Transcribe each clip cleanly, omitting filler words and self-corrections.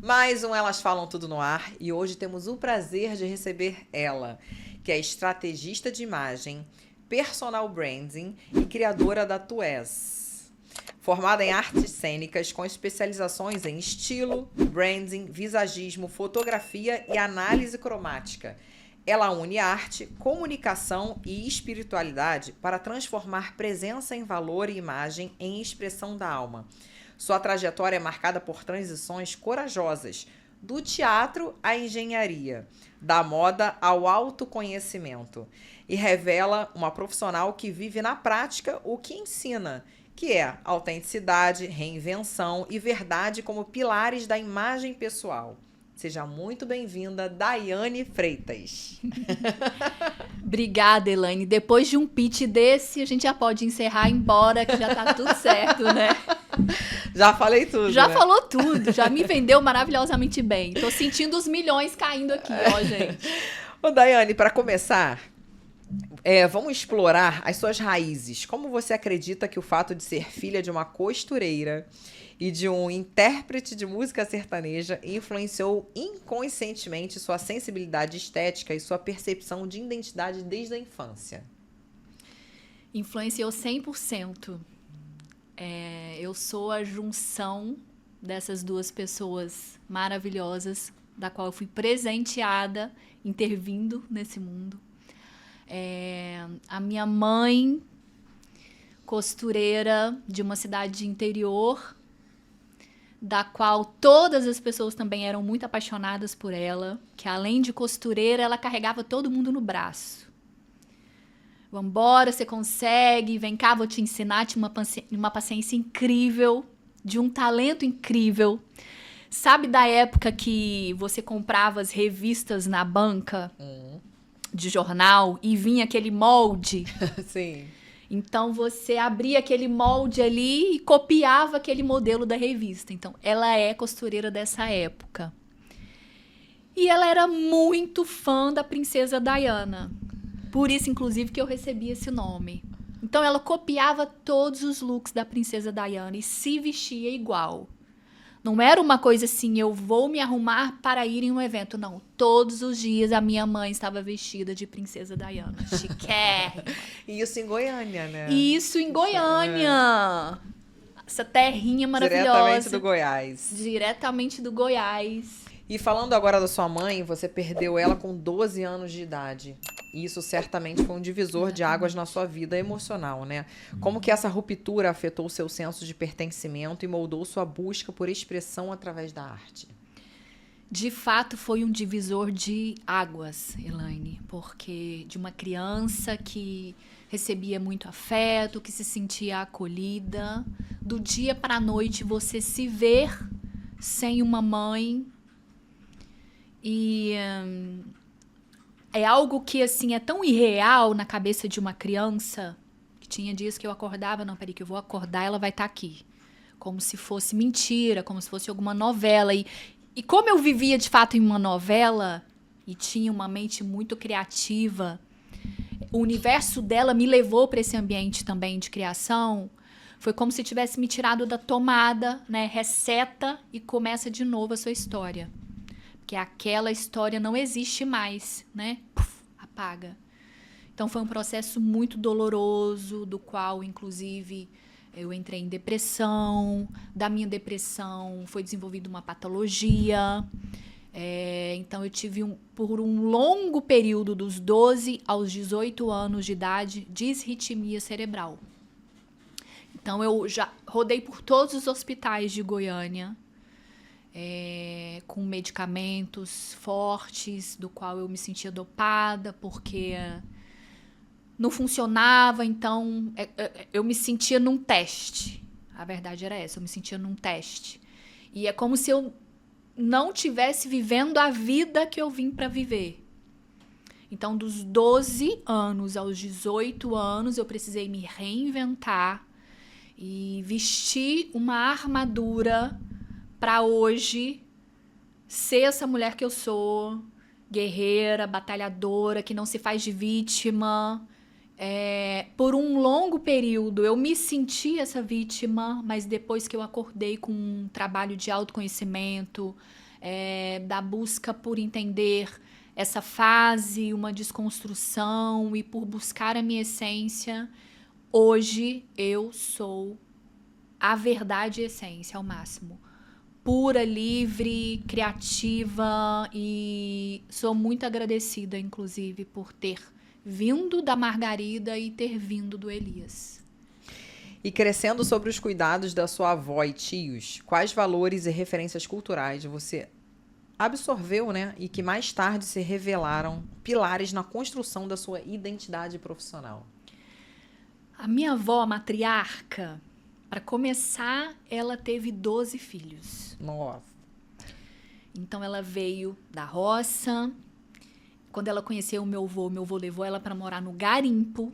Mais um Elas Falam Tudo no Ar e hoje temos o prazer de receber ela, que é estrategista de imagem, personal branding e criadora da Tués. Formada em artes cênicas com especializações em estilo, branding, visagismo, fotografia e análise cromática. Ela une arte, comunicação e espiritualidade para transformar presença em valor e imagem em expressão da alma. Sua trajetória é marcada por transições corajosas, do teatro à engenharia, da moda ao autoconhecimento, e revela uma profissional que vive na prática o que ensina, que é autenticidade, reinvenção e verdade como pilares da imagem pessoal. Seja muito bem-vinda, Daiane Freitas. Obrigada, Elaine. Depois de um pitch desse, a gente já pode encerrar e ir embora, que já tá tudo certo, né? Já falei tudo, Já né? falou tudo, já me vendeu maravilhosamente bem. Tô sentindo os milhões caindo aqui, ó, gente. Ô, Daiane, para começar, vamos explorar as suas raízes. Como você acredita que o fato de ser filha de uma costureira e de um intérprete de música sertaneja influenciou inconscientemente sua sensibilidade estética e sua percepção de identidade desde a infância? Influenciou 100%. Eu sou a junção dessas duas pessoas maravilhosas, da qual eu fui presenteada, intervindo nesse mundo. A minha mãe, costureira de uma cidade interior, da qual todas as pessoas também eram muito apaixonadas por ela, que além de costureira, ela carregava todo mundo no braço. Vambora, você consegue, vem cá, vou te ensinar. Tinha uma paciência incrível, de um talento incrível. Sabe da época que você comprava as revistas na banca de jornal e vinha aquele molde? Sim. Então, você abria aquele molde ali e copiava aquele modelo da revista. Então, ela é costureira dessa época. E ela era muito fã da Princesa Diana. Por isso, inclusive, que eu recebi esse nome. Então, ela copiava todos os looks da Princesa Diana e se vestia igual. Não era uma coisa assim, eu vou me arrumar para ir em um evento. Não, todos os dias a minha mãe estava vestida de Princesa Diana. Chiquérrima. E isso em Goiânia, né? Isso em Goiânia. Essa terrinha maravilhosa. Diretamente do Goiás. Diretamente do Goiás. E falando agora da sua mãe, você perdeu ela com 12 anos de idade. E isso certamente foi um divisor de águas na sua vida emocional, né? Como que essa ruptura afetou o seu senso de pertencimento e moldou sua busca por expressão através da arte? De fato, foi um divisor de águas, Elaine. Porque de uma criança que recebia muito afeto, que se sentia acolhida, do dia para a noite você se ver sem uma mãe. E é algo que, assim, é tão irreal na cabeça de uma criança, que tinha dias que eu acordava, não, peraí, que eu vou acordar, ela vai estar aqui. Como se fosse mentira, como se fosse alguma novela. E como eu vivia, de fato, em uma novela, e tinha uma mente muito criativa, o universo dela me levou para esse ambiente também de criação. Foi como se tivesse me tirado da tomada, né? Reseta e começa de novo a sua história. Porque aquela história não existe mais, né? Puf, apaga. Então, foi um processo muito doloroso, do qual, inclusive, eu entrei em depressão. Da minha depressão, foi desenvolvida uma patologia. Então, eu tive, por um longo período, dos 12 aos 18 anos de idade, disritmia cerebral. Então, eu já rodei por todos os hospitais de Goiânia, com medicamentos fortes, do qual eu me sentia dopada, porque não funcionava. Então, eu me sentia num teste. A verdade era essa, eu me sentia num teste. E é como se eu não estivesse vivendo a vida que eu vim para viver. Então, dos 12 anos aos 18 anos, eu precisei me reinventar e vestir uma armadura para hoje ser essa mulher que eu sou, guerreira, batalhadora, que não se faz de vítima. Por um longo período eu me senti essa vítima, mas depois que eu acordei com um trabalho de autoconhecimento, da busca por entender essa fase, uma desconstrução e por buscar a minha essência. Hoje eu sou a verdade e essência ao máximo. Pura, livre, criativa, e sou muito agradecida, inclusive, por ter vindo da Margarida e ter vindo do Elias. E crescendo sobre os cuidados da sua avó e tios, quais valores e referências culturais você absorveu, né? E que mais tarde se revelaram pilares na construção da sua identidade profissional? A minha avó, a matriarca, para começar, ela teve 12 filhos. Nossa. Então ela veio da roça. Quando ela conheceu o meu avô levou ela para morar no garimpo.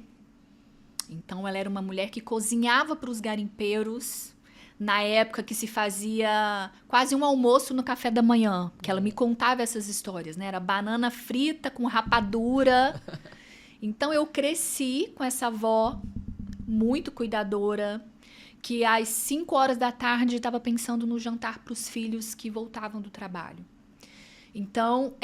Então ela era uma mulher que cozinhava para os garimpeiros, na época que se fazia quase um almoço no café da manhã, que ela me contava essas histórias, né? Era banana frita com rapadura. Então eu cresci com essa avó muito cuidadora, que às 5 horas da tarde estava pensando no jantar para os filhos que voltavam do trabalho. Então,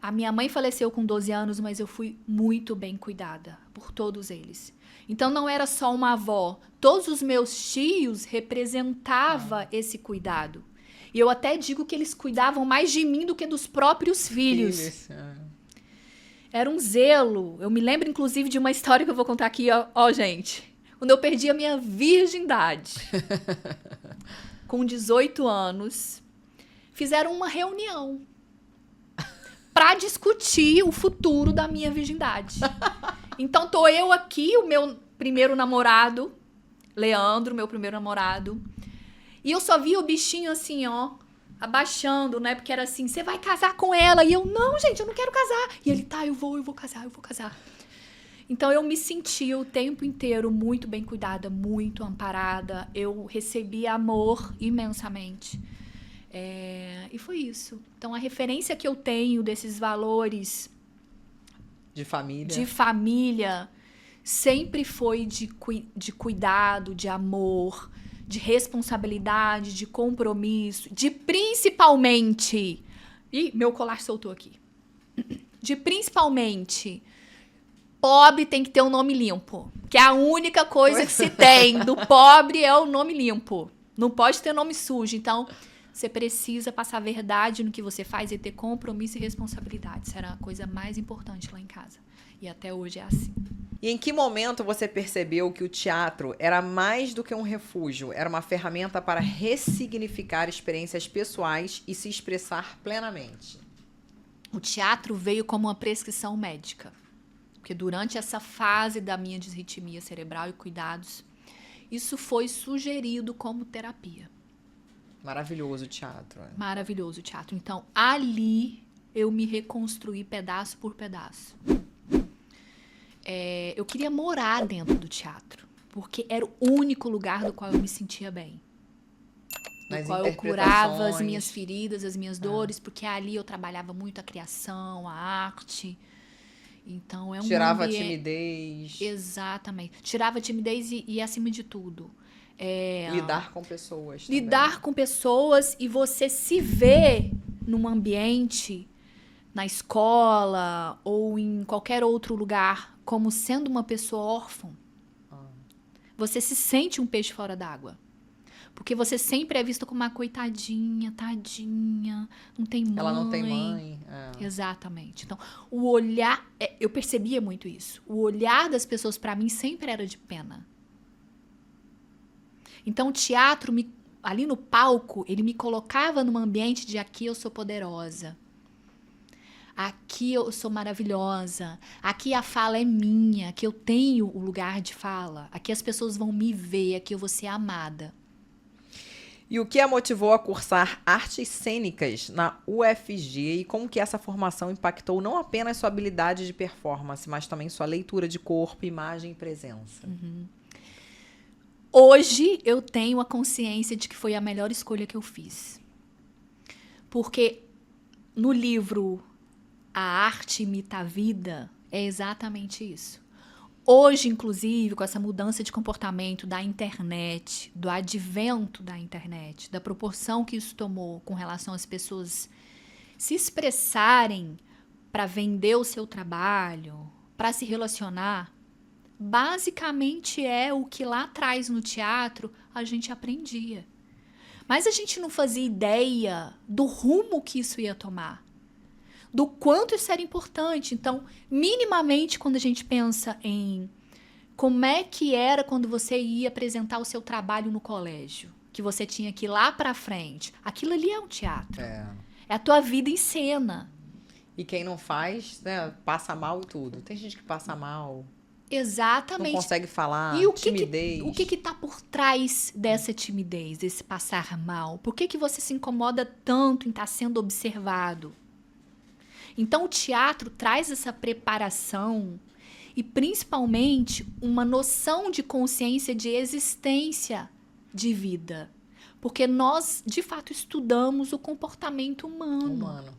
a minha mãe faleceu com 12 anos, mas eu fui muito bem cuidada por todos eles. Então, não era só uma avó. Todos os meus tios representavam esse cuidado. E eu até digo que eles cuidavam mais de mim do que dos próprios filhos. Era um zelo. Eu me lembro, inclusive, de uma história que eu vou contar aqui, ó, gente. Quando eu perdi a minha virgindade, com 18 anos, fizeram uma reunião para discutir o futuro da minha virgindade. Então, tô eu aqui, o meu primeiro namorado, Leandro, meu primeiro namorado, e eu só via o bichinho assim, ó, abaixando, né? Porque era assim, você vai casar com ela? E eu, não, gente, eu não quero casar. E ele, tá, eu vou casar. Então, eu me senti o tempo inteiro muito bem cuidada, muito amparada. Eu recebi amor imensamente. E foi isso. Então, a referência que eu tenho desses valores de família sempre foi de cuidado, de amor, de responsabilidade, de compromisso, de principalmente... Ih, meu colar soltou aqui. De principalmente... Pobre tem que ter um nome limpo. Que é a única coisa que se tem do pobre é o nome limpo. Não pode ter nome sujo. Então, você precisa passar verdade no que você faz e ter compromisso e responsabilidade. Isso era a coisa mais importante lá em casa. E até hoje é assim. E em que momento você percebeu que o teatro era mais do que um refúgio? Era uma ferramenta para ressignificar experiências pessoais e se expressar plenamente? O teatro veio como uma prescrição médica. Porque durante essa fase da minha disritmia cerebral e cuidados, isso foi sugerido como terapia. Maravilhoso o teatro. Maravilhoso o teatro. Então, ali eu me reconstruí pedaço por pedaço. Eu queria morar dentro do teatro, porque era o único lugar do qual eu me sentia bem. Do qual eu curava as minhas feridas, as minhas dores, porque ali eu trabalhava muito a criação, a arte... Então, é um tirava ambiente... a timidez. Exatamente. Tirava a timidez e acima de tudo. Lidar com pessoas também. Lidar com pessoas e você se vê num ambiente, na escola ou em qualquer outro lugar, como sendo uma pessoa órfã. Você se sente um peixe fora d'água. Porque você sempre é vista como uma coitadinha, tadinha, não tem mãe. Ela não tem mãe. Exatamente. Então, o olhar... eu percebia muito isso. O olhar das pessoas para mim sempre era de pena. Então, o teatro, ali no palco, ele me colocava num ambiente de aqui eu sou poderosa. Aqui eu sou maravilhosa. Aqui a fala é minha. Aqui eu tenho o lugar de fala. Aqui as pessoas vão me ver. Aqui eu vou ser amada. E o que a motivou a cursar artes cênicas na UFG e como que essa formação impactou não apenas sua habilidade de performance, mas também sua leitura de corpo, imagem e presença? Hoje eu tenho a consciência de que foi a melhor escolha que eu fiz. Porque no livro A Arte Imita a Vida é exatamente isso. Hoje, inclusive, com essa mudança de comportamento da internet, do advento da internet, da proporção que isso tomou com relação às pessoas se expressarem para vender o seu trabalho, para se relacionar, basicamente é o que lá atrás no teatro a gente aprendia. Mas a gente não fazia ideia do rumo que isso ia tomar, do quanto isso era importante. Então, minimamente, quando a gente pensa em como é que era quando você ia apresentar o seu trabalho no colégio, que você tinha que ir lá pra frente, aquilo ali é um teatro. É a tua vida em cena. E quem não faz, né, passa mal e tudo. Tem gente que passa mal. Exatamente. Não consegue falar, e timidez. O que tá por trás dessa timidez, desse passar mal? Por que você se incomoda tanto em estar sendo observado? Então, o teatro traz essa preparação e, principalmente, uma noção de consciência de existência de vida. Porque nós, de fato, estudamos o comportamento humano.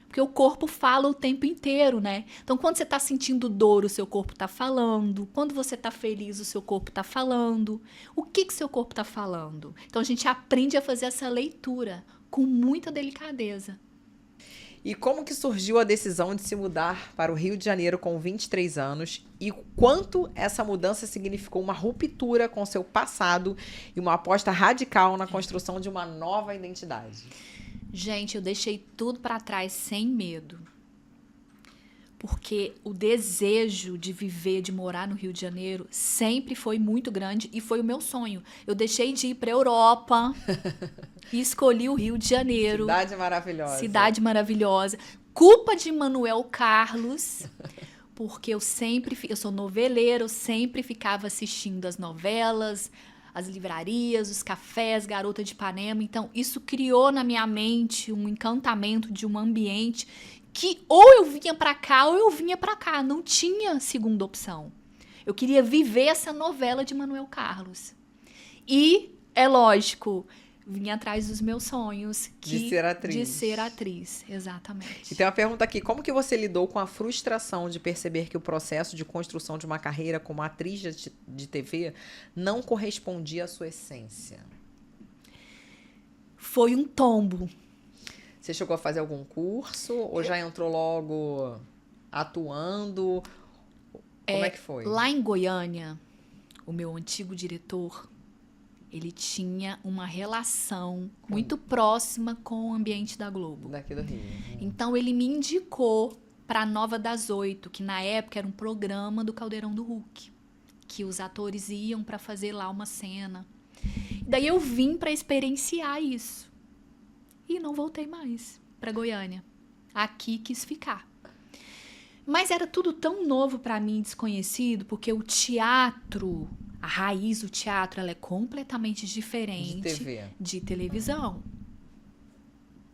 Porque o corpo fala o tempo inteiro, né? Então, quando você está sentindo dor, o seu corpo está falando. Quando você está feliz, o seu corpo está falando. O que seu corpo está falando? Então, a gente aprende a fazer essa leitura com muita delicadeza. E como que surgiu a decisão de se mudar para o Rio de Janeiro com 23 anos? E quanto essa mudança significou uma ruptura com seu passado e uma aposta radical na construção de uma nova identidade? Gente, eu deixei tudo para trás sem medo. Porque o desejo de viver, de morar no Rio de Janeiro sempre foi muito grande e foi o meu sonho. Eu deixei de ir para a Europa e escolhi o Rio de Janeiro. Cidade maravilhosa. Cidade maravilhosa. Culpa de Manuel Carlos, porque eu sou noveleira, eu sempre ficava assistindo as novelas, as livrarias, os cafés, Garota de Ipanema. Então, isso criou na minha mente um encantamento de um ambiente que ou eu vinha pra cá ou eu vinha pra cá. Não tinha segunda opção. Eu queria viver essa novela de Manuel Carlos. E, é lógico, vim atrás dos meus sonhos. De ser atriz. De ser atriz, exatamente. E tem uma pergunta aqui. Como que você lidou com a frustração de perceber que o processo de construção de uma carreira como atriz de TV não correspondia à sua essência? Foi um tombo. Você chegou a fazer algum curso? Ou já entrou logo atuando? Como é que foi? Lá em Goiânia, o meu antigo diretor, ele tinha uma relação muito próxima com o ambiente da Globo. Daqui do Rio. Então, ele me indicou para a Nova das 8, que na época era um programa do Caldeirão do Hulk, que os atores iam para fazer lá uma cena. Daí eu vim para experienciar isso. E não voltei mais para Goiânia. Aqui quis ficar. Mas era tudo tão novo para mim, desconhecido, porque o teatro, a raiz do teatro, ela é completamente diferente de TV. De televisão.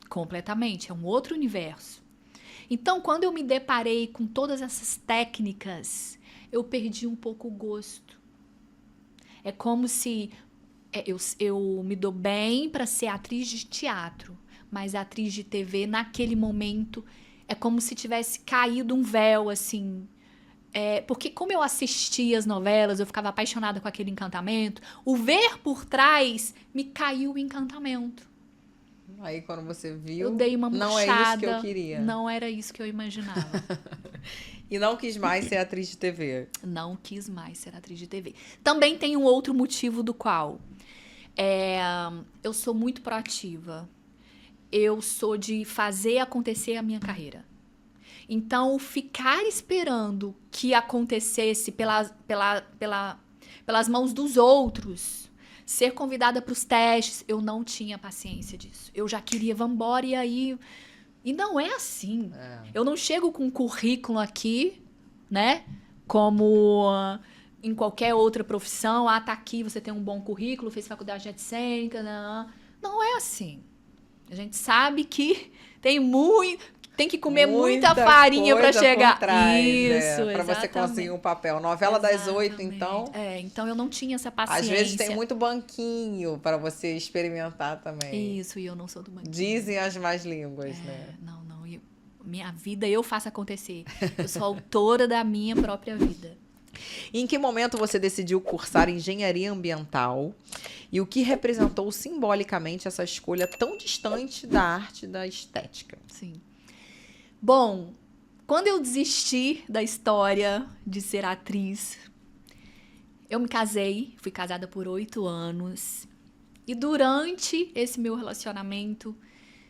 Completamente, é um outro universo. Então, quando eu me deparei com todas essas técnicas, eu perdi um pouco o gosto. É como se eu me dou bem para ser atriz de teatro, mas a atriz de TV, naquele momento, é como se tivesse caído um véu, assim. Porque como eu assistia as novelas, eu ficava apaixonada com aquele encantamento, o ver por trás me caiu o encantamento. Aí, quando você viu, eu dei uma murchada. Não é isso que eu queria. Não era isso que eu imaginava. E não quis mais ser atriz de TV? Não quis mais ser atriz de TV. Também tem um outro motivo do qual eu sou muito proativa. Eu sou de fazer acontecer a minha carreira. Então, ficar esperando que acontecesse pelas mãos dos outros, ser convidada para os testes, eu não tinha paciência disso. Eu já queria, vambora, e aí... E não é assim. Eu não chego com um currículo aqui, né? Como em qualquer outra profissão. Tá aqui, você tem um bom currículo, fez faculdade de arte cênica. Não é assim. A gente sabe que tem que comer muita farinha para chegar. Isso, para você conseguir um papel. Novela das 8, então. Então eu não tinha essa paciência. Às vezes tem muito banquinho para você experimentar também. Isso, e eu não sou do banquinho. Dizem as más línguas, né? Não. Minha vida eu faço acontecer. Eu sou autora da minha própria vida. Em que momento você decidiu cursar engenharia ambiental? E o que representou simbolicamente essa escolha tão distante da arte e da estética? Sim. Bom, quando eu desisti da história de ser atriz, eu me casei, fui casada por 8 anos. E durante esse meu relacionamento,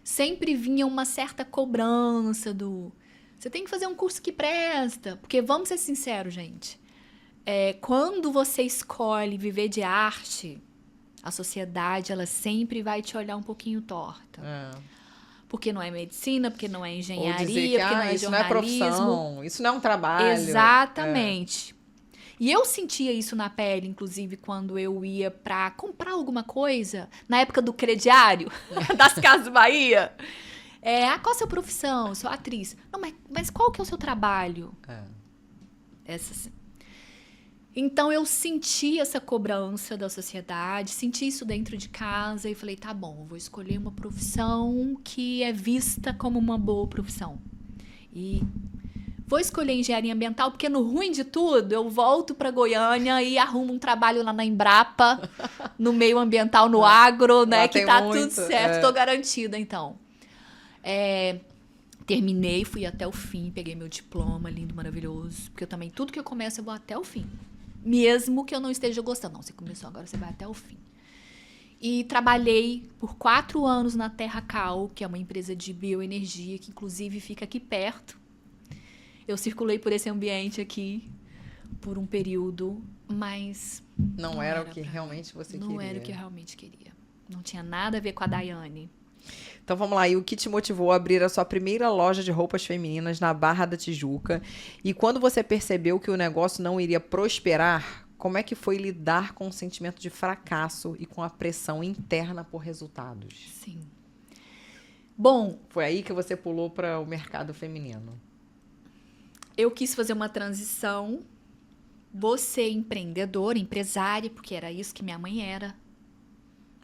sempre vinha uma certa cobrança do... Você tem que fazer um curso que presta. Porque, vamos ser sinceros, gente. Quando você escolhe viver de arte, a sociedade, ela sempre vai te olhar um pouquinho torta. Porque não é medicina, porque não é engenharia, Ou dizer que, porque não é isso não é jornalismo. profissão, isso não é um trabalho. Exatamente. E eu sentia isso na pele, inclusive, quando eu ia pra comprar alguma coisa, na época do crediário, das Casas Bahia. Qual a sua profissão? Eu sou atriz. Não, mas qual que é o seu trabalho? Essa sim. Então, eu senti essa cobrança da sociedade, senti isso dentro de casa e falei, tá bom, eu vou escolher uma profissão que é vista como uma boa profissão. E vou escolher engenharia ambiental, porque no ruim de tudo, eu volto para Goiânia e arrumo um trabalho lá na Embrapa, no meio ambiental, no agro, né? Que tá tudo certo, tô garantida, então. Terminei, fui até o fim, peguei meu diploma, lindo, maravilhoso. Porque eu também, tudo que eu começo, eu vou até o fim. Mesmo que eu não esteja gostando. Não, você começou agora, você vai até o fim. E trabalhei por 4 anos na Terra Cal, que é uma empresa de bioenergia, que inclusive fica aqui perto. Eu circulei por esse ambiente aqui por um período, mas... Não era o que realmente você queria. Não era o que eu realmente queria. Não tinha nada a ver com a Daiane. Então vamos lá, e o que te motivou a abrir a sua primeira loja de roupas femininas na Barra da Tijuca? E quando você percebeu que o negócio não iria prosperar, como é que foi lidar com o sentimento de fracasso e com a pressão interna por resultados? Sim. Bom... Foi aí que você pulou para o mercado feminino. Eu quis fazer uma transição, vou ser empreendedora, empresária, porque era isso que minha mãe era.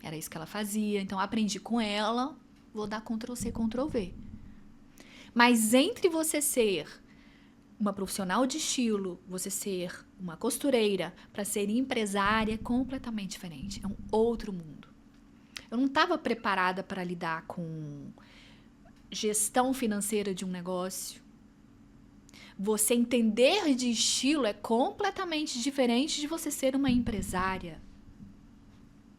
Era isso que ela fazia. Então, aprendi com ela, vou dar Ctrl+C, Ctrl+V. Mas entre você ser uma profissional de estilo, você ser uma costureira, para ser empresária, é completamente diferente. É um outro mundo. Eu não estava preparada para lidar com gestão financeira de um negócio. Você entender de estilo é completamente diferente de você ser uma empresária.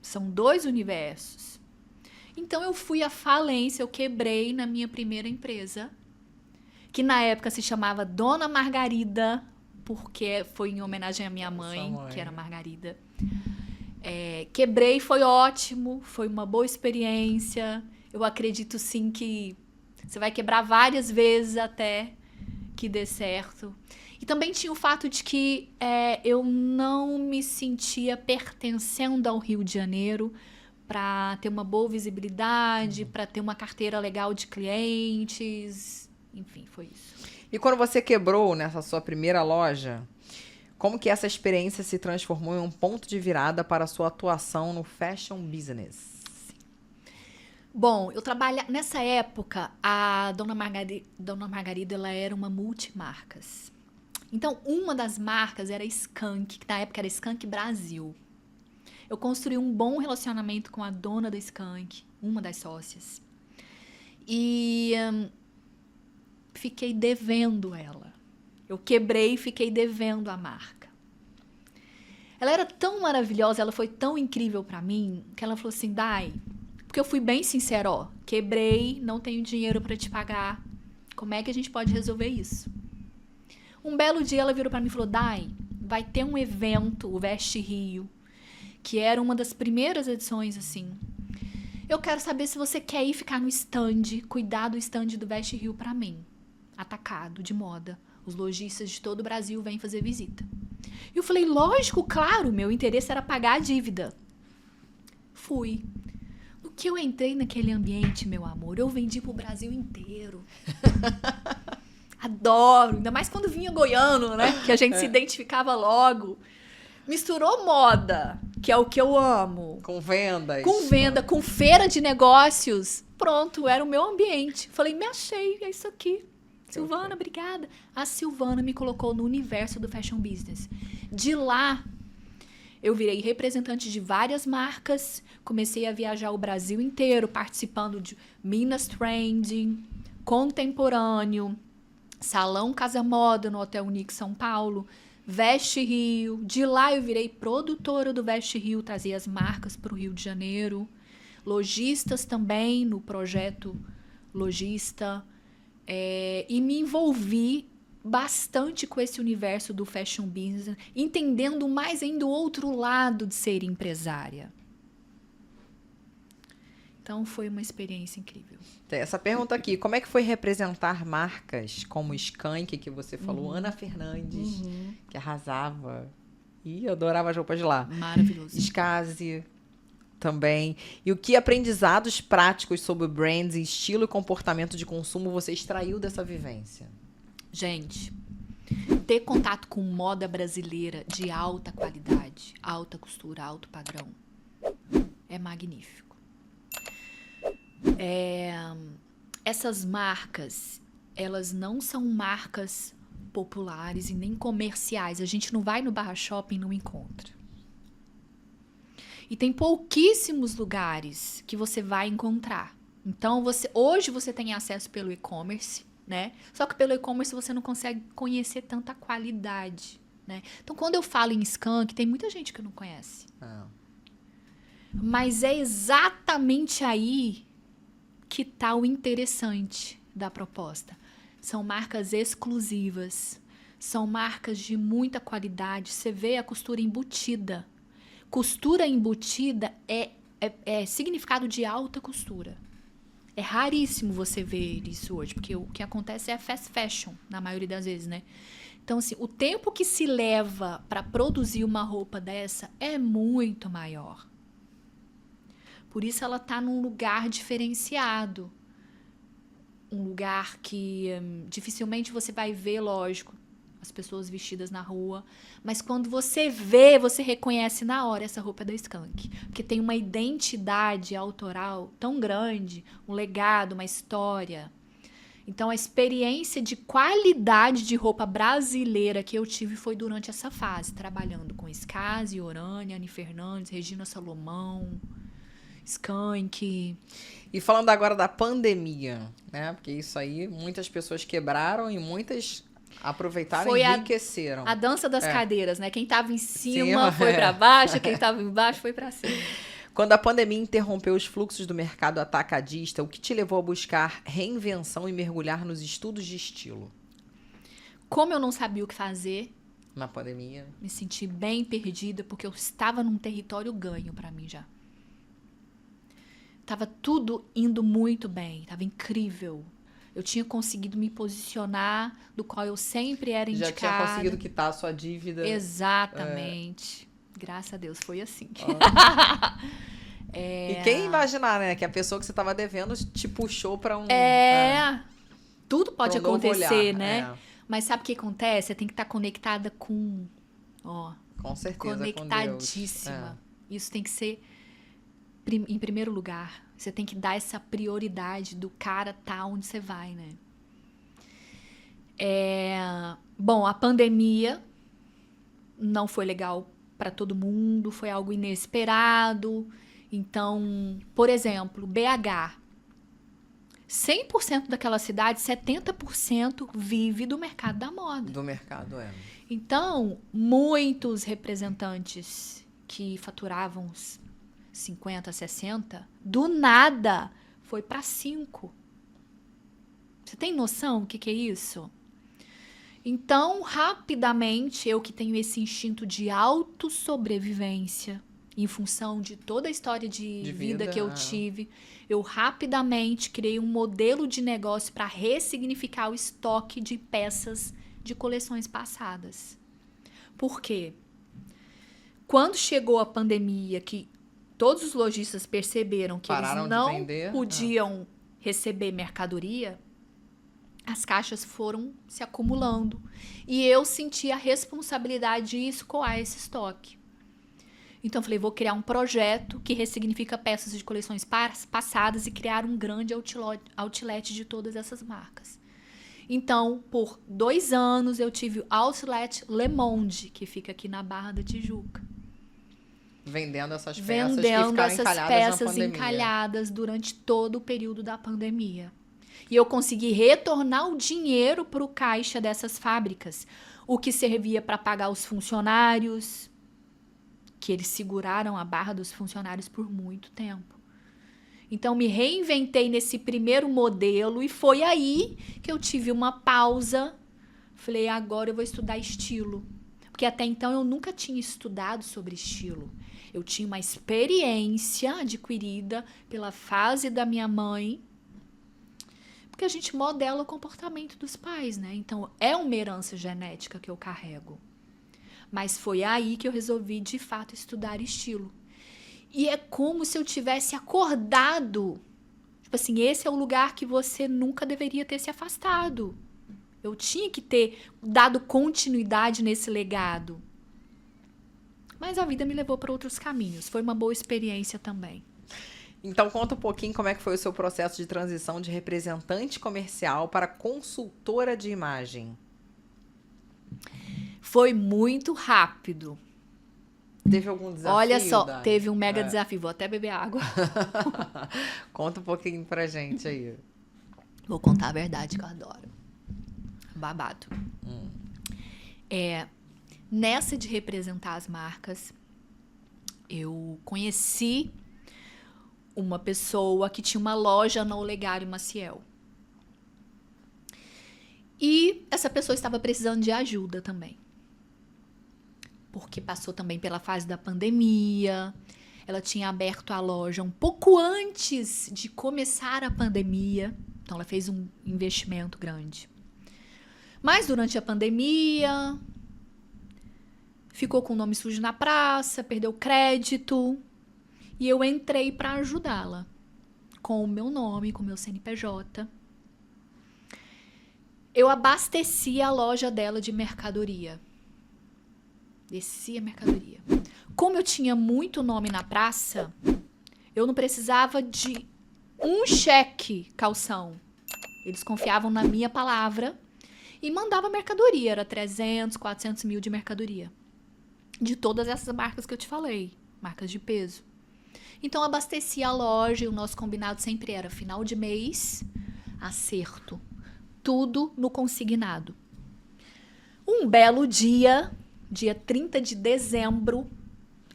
São 2 universos. Então, eu fui à falência, eu quebrei na minha primeira empresa, que na época se chamava Dona Margarida, porque foi em homenagem à minha mãe, que era Margarida. Quebrei, foi ótimo, foi uma boa experiência. Eu acredito, sim, que você vai quebrar várias vezes até que dê certo. E também tinha o fato de que eu não me sentia pertencendo ao Rio de Janeiro para ter uma boa visibilidade, para ter uma carteira legal de clientes. Enfim, foi isso. E quando você quebrou nessa sua primeira loja, como que essa experiência se transformou em um ponto de virada para a sua atuação no fashion business? Bom, nessa época, a Dona Margarida, ela era uma multimarcas. Então, uma das marcas era Skank, que na época era Skank Brasil. Eu construí um bom relacionamento com a dona da Skank, uma das sócias. E fiquei devendo ela. Eu quebrei e fiquei devendo a marca. Ela era tão maravilhosa, ela foi tão incrível pra mim, que ela falou assim, Dai... Porque eu fui bem sincera, ó, quebrei, não tenho dinheiro para te pagar. Como é que a gente pode resolver isso? Um belo dia ela virou para mim e falou, Dai, vai ter um evento, o Veste Rio, que era uma das primeiras edições, assim. Eu quero saber se você quer ir ficar no stand, cuidar do stand do Veste Rio para mim. Atacado, de moda. Os lojistas de todo o Brasil vêm fazer visita. E eu falei, lógico, claro, meu interesse era pagar a dívida. Fui. Que eu entrei naquele ambiente, meu amor, eu vendi pro Brasil inteiro. Adoro, ainda mais quando vinha goiano, né? Que a gente se identificava logo. Misturou moda, que é o que eu amo. Com vendas. Com venda, com feira de negócios. Pronto, era o meu ambiente. Falei, me achei, é isso aqui. Silvana, obrigada. A Silvana me colocou no universo do fashion business. De lá, eu virei representante de várias marcas, comecei a viajar o Brasil inteiro, participando de Minas Trending, Contemporâneo, Salão Casa Moda no Hotel Unique São Paulo, Veste Rio. De lá eu virei produtora do Veste Rio, trazia as marcas para o Rio de Janeiro. Lojistas também no projeto Logista. E me envolvi bastante com esse universo do fashion business, entendendo mais ainda o outro lado de ser empresária. Então, foi uma experiência incrível. Essa pergunta aqui, como é que foi representar marcas como Skank, que você falou, Ana Fernandes, que arrasava, e eu adorava as roupas de lá. Maravilhoso. Skazi também. E o que aprendizados práticos sobre brands, estilo e comportamento de consumo você extraiu dessa vivência? Gente, ter contato com moda brasileira de alta qualidade, alta costura, alto padrão, é magnífico. Essas marcas, elas não são marcas populares e nem comerciais. A gente não vai no Barra Shopping e não encontra. E tem pouquíssimos lugares que você vai encontrar. Então, hoje você tem acesso pelo e-commerce, né? Só que pelo e-commerce você não consegue conhecer tanta qualidade, né? Então, quando eu falo em Skank, tem muita gente que não conhece. Mas é exatamente aí que tá o interessante da proposta. São marcas exclusivas, são marcas de muita qualidade. Você vê a costura embutida. Costura embutida é significado de alta costura. É raríssimo você ver isso hoje, porque o que acontece é fast fashion, na maioria das vezes, né? Então, assim, o tempo que se leva para produzir uma roupa dessa é muito maior. Por isso ela está num lugar diferenciado. Um lugar que dificilmente você vai ver, lógico, as pessoas vestidas na rua. Mas quando você vê, você reconhece na hora essa roupa é da Skank. Porque tem uma identidade autoral tão grande, um legado, uma história. Então, a experiência de qualidade de roupa brasileira que eu tive foi durante essa fase, trabalhando com Skazi, Orânia, Anny Fernandes, Regina Salomão, Skank. E falando agora da pandemia, né? Porque isso aí, muitas pessoas quebraram e muitas aproveitaram e enriqueceram. A dança das cadeiras, né? Quem estava em cima foi para baixo, quem estava embaixo foi para cima. Quando a pandemia interrompeu os fluxos do mercado atacadista, o que te levou a buscar reinvenção e mergulhar nos estudos de estilo? Como eu não sabia o que fazer, na pandemia, me senti bem perdida, porque eu estava num território ganho para mim já. Tava tudo indo muito bem, tava incrível. Eu tinha conseguido me posicionar, do qual eu sempre era indicada. Já tinha conseguido quitar a sua dívida. Exatamente. Graças a Deus, foi assim. E quem imaginar, né? Que a pessoa que você estava devendo te puxou para um... Tudo pode acontecer, olhar, né? Mas sabe o que acontece? Você tem que estar conectada com... com certeza, conectadíssima. Com Deus. Isso tem que ser em primeiro lugar. Você tem que dar essa prioridade do cara tá onde você vai, né? Bom, a pandemia não foi legal para todo mundo, foi algo inesperado. Então, por exemplo, BH, 100% daquela cidade, 70% vive do mercado da moda. Do mercado, Então, muitos representantes que faturavam 50, 60, do nada foi para 5. Você tem noção do que é isso? Então, rapidamente, eu que tenho esse instinto de autossobrevivência, em função de toda a história de vida que eu tive, eu rapidamente criei um modelo de negócio para ressignificar o estoque de peças de coleções passadas. Por quê? Quando chegou a pandemia, que todos os lojistas perceberam que eles não podiam receber mercadoria, as caixas foram se acumulando. E eu senti a responsabilidade de escoar esse estoque. Então, eu falei, vou criar um projeto que ressignifica peças de coleções passadas e criar um grande outlet de todas essas marcas. Então, por 2 anos, eu tive o Outlet Le Monde, que fica aqui na Barra da Tijuca. Vendendo essas peças que Vendendo ficaram essas encalhadas na peças pandemia. encalhadas durante todo o período da pandemia. E eu consegui retornar o dinheiro para o caixa dessas fábricas, o que servia para pagar os funcionários, que eles seguraram a barra dos funcionários por muito tempo. Então, me reinventei nesse primeiro modelo e foi aí que eu tive uma pausa. Falei, agora eu vou estudar estilo. Porque até então eu nunca tinha estudado sobre estilo. Eu tinha uma experiência adquirida pela fase da minha mãe, porque a gente modela o comportamento dos pais, né? Então, é uma herança genética que eu carrego. Mas foi aí que eu resolvi, de fato, estudar estilo. E é como se eu tivesse acordado. Tipo assim, esse é o lugar que você nunca deveria ter se afastado. Eu tinha que ter dado continuidade nesse legado. Mas a vida me levou para outros caminhos. Foi uma boa experiência também. Então, conta um pouquinho como é que foi o seu processo de transição de representante comercial para consultora de imagem. Foi muito rápido. Teve algum desafio, Olha só, Dani? teve um mega desafio. Vou até beber água. Conta um pouquinho pra gente aí. Vou contar a verdade que eu adoro. Babado. Nessa de representar as marcas, eu conheci uma pessoa que tinha uma loja na Olegário Maciel. E essa pessoa estava precisando de ajuda também. Porque passou também pela fase da pandemia. Ela tinha aberto a loja um pouco antes de começar a pandemia. Então, ela fez um investimento grande. Mas, durante a pandemia, ficou com o nome sujo na praça, perdeu crédito. E eu entrei para ajudá-la. Com o meu nome, com o meu CNPJ. Eu abasteci a loja dela de mercadoria. Descia a mercadoria. Como eu tinha muito nome na praça, eu não precisava de um cheque calção. Eles confiavam na minha palavra e mandavam mercadoria. Era 300, 400 mil de mercadoria. De todas essas marcas que eu te falei. Marcas de peso. Então, abasteci a loja e o nosso combinado sempre era final de mês, acerto. Tudo no consignado. Um belo dia 30 de dezembro,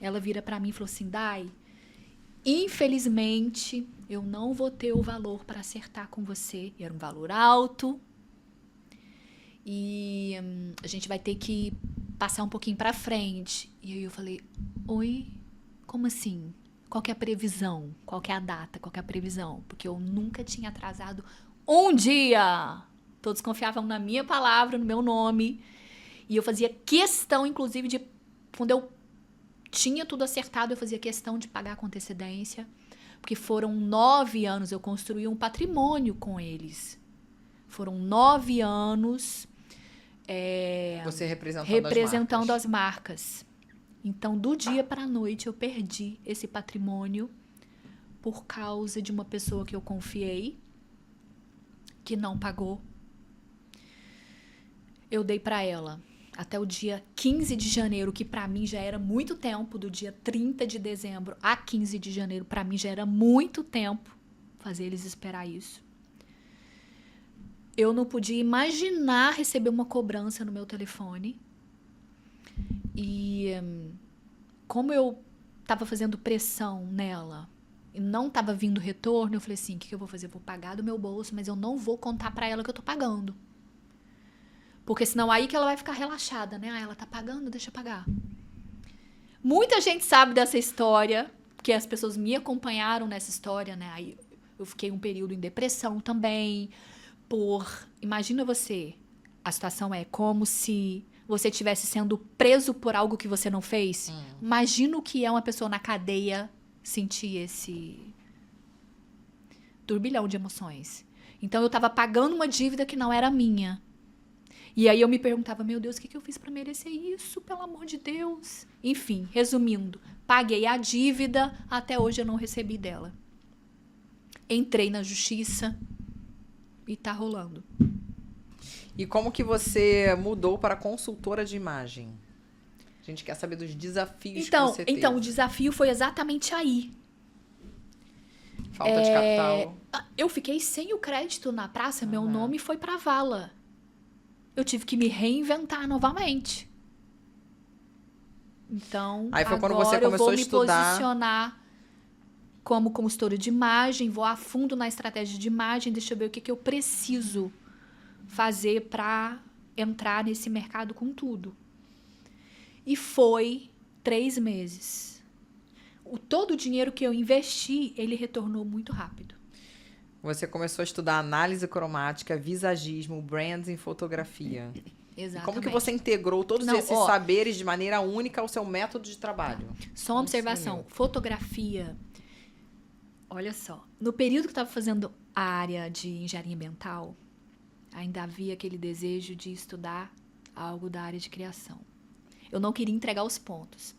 ela vira para mim e falou assim, Dai, infelizmente, eu não vou ter o valor para acertar com você. Era um valor alto. E a gente vai ter que passar um pouquinho para frente. E aí eu falei, oi, como assim? Qual que é a previsão? Qual que é a data? Qual que é a previsão? Porque eu nunca tinha atrasado um dia. Todos confiavam na minha palavra, no meu nome. E eu fazia questão, inclusive, de... Quando eu tinha tudo acertado, eu fazia questão de pagar com antecedência. Porque foram 9 anos, eu construí um patrimônio com eles. Foram 9 anos... Você representando as marcas. Então, do dia para a noite, eu perdi esse patrimônio por causa de uma pessoa que eu confiei, que não pagou. Eu dei para ela até o dia 15 de janeiro, que para mim já era muito tempo, do dia 30 de dezembro a 15 de janeiro, para mim já era muito tempo fazer eles esperar isso. Eu não podia imaginar receber uma cobrança no meu telefone. E como eu estava fazendo pressão nela e não estava vindo retorno, eu falei assim, o que eu vou fazer? Eu vou pagar do meu bolso, mas eu não vou contar para ela que eu tô pagando. Porque senão aí que ela vai ficar relaxada, né? Ah, ela tá pagando, deixa eu pagar. Muita gente sabe dessa história, porque as pessoas me acompanharam nessa história, né? Aí eu fiquei um período em depressão também. Imagina você, a situação é como se você estivesse sendo preso por algo que você não fez. Imagina o que é uma pessoa na cadeia sentir esse turbilhão de emoções. Então, eu estava pagando uma dívida que não era minha. E aí eu me perguntava, meu Deus, o que eu fiz para merecer isso? Pelo amor de Deus. Enfim, resumindo, paguei a dívida, até hoje eu não recebi dela. Entrei na justiça e tá rolando. E como que você mudou para consultora de imagem? A gente quer saber dos desafios que você teve. Então, o desafio foi exatamente aí. Falta de capital. Eu fiquei sem o crédito na praça, meu nome foi pra vala. Eu tive que me reinventar novamente. Então, Aí foi quando agora você começou eu vou a me estudar. posicionar como consultora de imagem, vou a fundo na estratégia de imagem, deixa eu ver o que eu preciso fazer para entrar nesse mercado com tudo. E foi 3 meses. Todo o dinheiro que eu investi, ele retornou muito rápido. Você começou a estudar análise cromática, visagismo, branding, fotografia. Exatamente. E como que você integrou todos esses saberes de maneira única ao seu método de trabalho? Só uma observação. Fotografia. Olha só. No período que eu estava fazendo a área de engenharia ambiental, ainda havia aquele desejo de estudar algo da área de criação. Eu não queria entregar os pontos.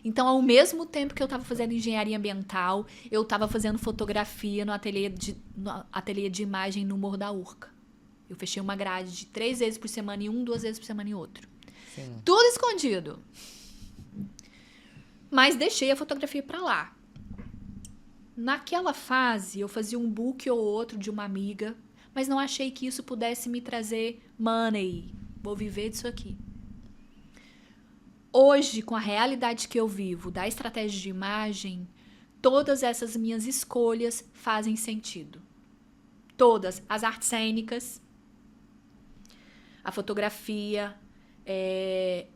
Então, ao mesmo tempo que eu estava fazendo engenharia ambiental, eu estava fazendo fotografia no ateliê de imagem no Morro da Urca. Eu fechei uma grade de 3 vezes por semana em um, 2 vezes por semana em outro. Sim. Tudo escondido. Mas deixei a fotografia para lá. Naquela fase, eu fazia um book ou outro de uma amiga, mas não achei que isso pudesse me trazer money. Vou viver disso aqui. Hoje, com a realidade que eu vivo, da estratégia de imagem, todas essas minhas escolhas fazem sentido. Todas. As artes cênicas, a fotografia,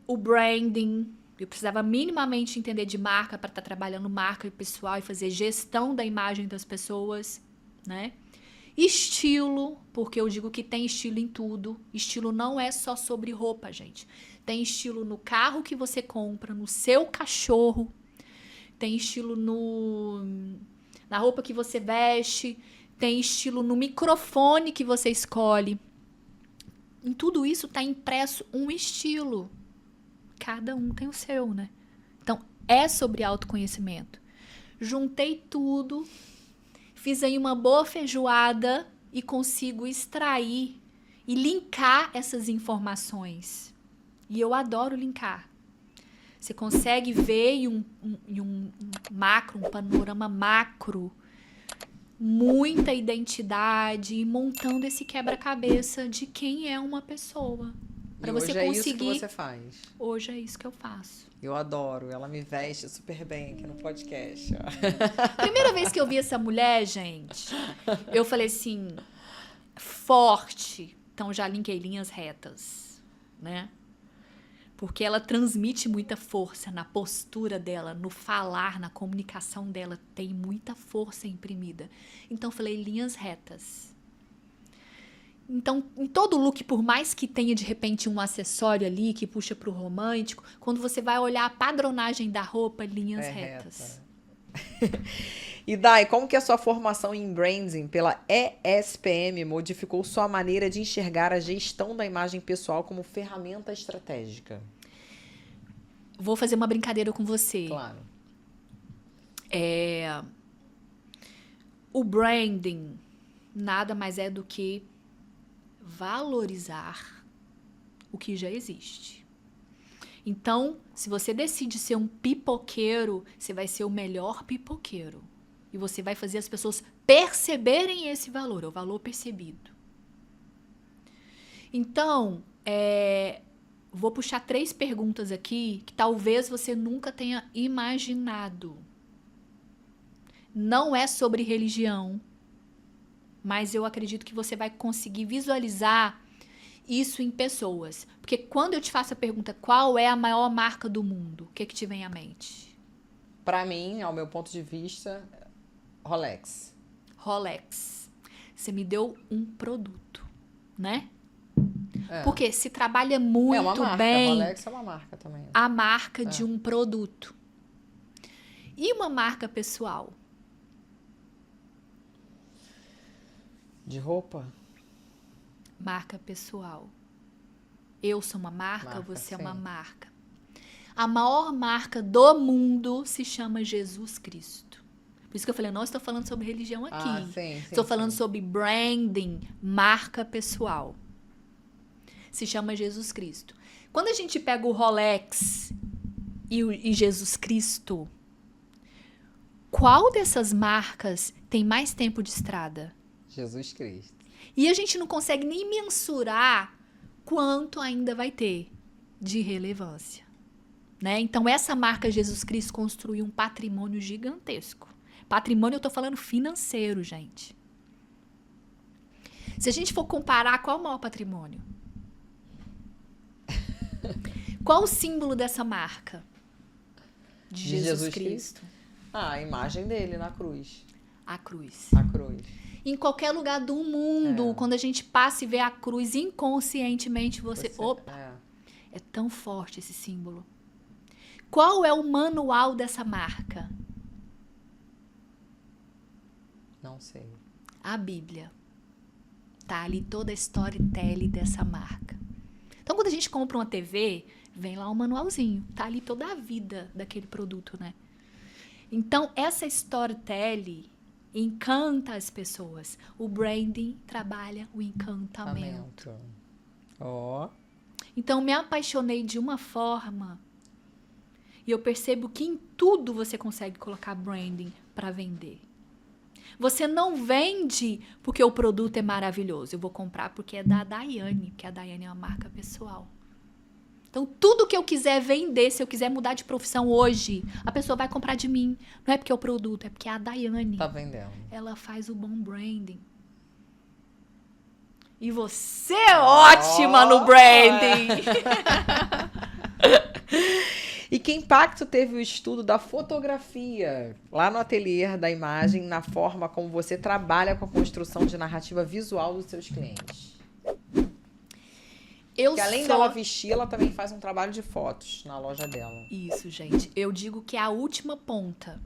o branding. Eu precisava minimamente entender de marca para estar trabalhando marca pessoal e fazer gestão da imagem das pessoas, né? Estilo, porque eu digo que tem estilo em tudo. Estilo não é só sobre roupa, gente. Tem estilo no carro que você compra, no seu cachorro. Tem estilo na roupa que você veste. Tem estilo no microfone que você escolhe. Em tudo isso está impresso um estilo. Cada um tem o seu, né? Então, é sobre autoconhecimento. Juntei tudo, fiz aí uma boa feijoada e consigo extrair e linkar essas informações. E eu adoro linkar. Você consegue ver em um macro, um panorama macro, muita identidade e montando esse quebra-cabeça de quem é uma pessoa. Para você conseguir. Hoje é isso que você faz. Hoje é isso que eu faço. Eu adoro. Ela me veste super bem aqui no podcast. Primeira vez que eu vi essa mulher, gente, eu falei assim, forte. Então já linkei linhas retas, né? Porque ela transmite muita força na postura dela, no falar, na comunicação dela. Tem muita força imprimida. Então eu falei linhas retas. Então, em todo look, por mais que tenha de repente um acessório ali que puxa pro romântico, quando você vai olhar a padronagem da roupa, linhas retas. E Dai, como que a sua formação em branding pela ESPM modificou sua maneira de enxergar a gestão da imagem pessoal como ferramenta estratégica? Vou fazer uma brincadeira com você. Claro. O branding nada mais é do que valorizar o que já existe. Então, se você decide ser um pipoqueiro, você vai ser o melhor pipoqueiro. E você vai fazer as pessoas perceberem esse valor, é o valor percebido. Então, vou puxar 3 perguntas aqui que talvez você nunca tenha imaginado. Não é sobre religião, mas eu acredito que você vai conseguir visualizar isso em pessoas. Porque quando eu te faço a pergunta, qual é a maior marca do mundo? O que te vem à mente? Para mim, ao meu ponto de vista, Rolex. Rolex. Você me deu um produto, né? Porque se trabalha muito uma marca. bem... Rolex é uma marca também. A marca de um produto. E uma marca pessoal? De roupa? Marca pessoal. Eu sou uma marca, você é uma sim. marca. A maior marca do mundo se chama Jesus Cristo. Por isso que eu falei, não estou falando sobre religião aqui. Sim, estou falando sobre branding, marca pessoal. se chama Jesus Cristo. Quando a gente pega o Rolex e Jesus Cristo, qual dessas marcas tem mais tempo de estrada? Jesus Cristo. E a gente não consegue nem mensurar quanto ainda vai ter de relevância, né? Então, essa marca Jesus Cristo construiu um patrimônio gigantesco. Patrimônio, eu tô falando financeiro, gente. Se a gente for comparar, qual é o maior patrimônio? Qual o símbolo dessa marca? De Jesus Cristo. A imagem dele na cruz. A cruz. A cruz. Em qualquer lugar do mundo, quando a gente passa e vê a cruz, inconscientemente você opa, é tão forte esse símbolo. Qual é o manual dessa marca? Não sei. A Bíblia. Tá ali toda a storytelling dessa marca. Então, quando a gente compra uma TV, vem lá um manualzinho. Tá ali toda a vida daquele produto, né? Então, essa storytelling encanta as pessoas. O branding trabalha o encantamento. Ó. Então, me apaixonei de uma forma e eu percebo que em tudo você consegue colocar branding para vender. Você não vende porque o produto é maravilhoso. Eu vou comprar porque é da Daiane, porque a Daiane é uma marca pessoal. Então, tudo que eu quiser vender, se eu quiser mudar de profissão hoje, a pessoa vai comprar de mim. Não é porque é o produto, é porque a Daiane. Tá vendendo. Ela faz o bom branding. E você é ótima no branding. E que impacto teve o estudo da fotografia lá no ateliê da imagem, na forma como você trabalha com a construção de narrativa visual dos seus clientes? Porque além dela vestir, ela também faz um trabalho de fotos na loja dela. Isso, gente. Eu digo que é a última ponta.